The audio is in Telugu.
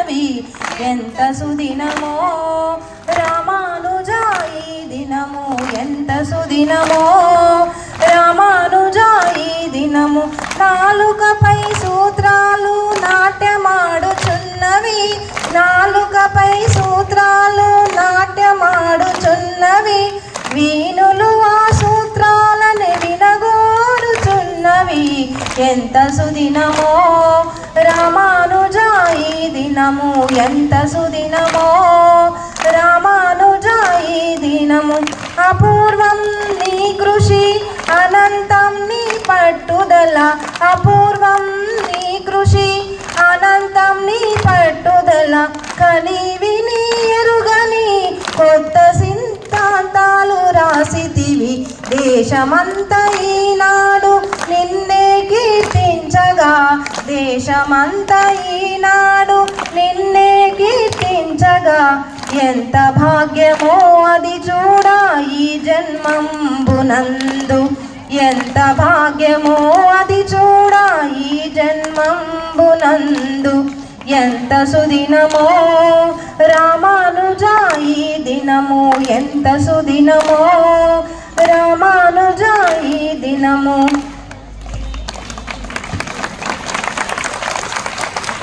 రామానుజాయుచున్నవి ఎంత సుదినమో రామానుజా ఈ దినము ఎంత సుదినమో రామానుజా ఈ దినము నాలుకపై సూత్రాలు నాట్యమాడుచున్నవి నాలుకపై సూత్రాలు నాట్యమాడుచున్నవి వీణులు ఆ సూత్రాలని వినగోరుచున్నవి ఎంత సుదినమో రామానుజా ఈ దినము ఎంత సుదినమో రామానుజా ఈ దినము అపూర్వం నీ కృషి అనంతం నీ పట్టుదల అపూర్వం నీ కృషి అనంతం నీ పట్టుదల కని విని ఎరుగని కొత్త సిద్ధాంతాలు రాసితివి దేశమంతా ఈనాడు నిన్నే కీర్తించగా దేశమంతా ఈనాడు నిన్నే కీర్తించగా ఎంత భాగ్యమో అది చూడ ఈ జన్మంబునందు ఎంత భాగ్యమో అది చూడ ఈ జన్మంబునందు ఎంత సుదినమో రామానుజా ఈ దినము ఎంత సుదినమో రామానుజా ఈ దినము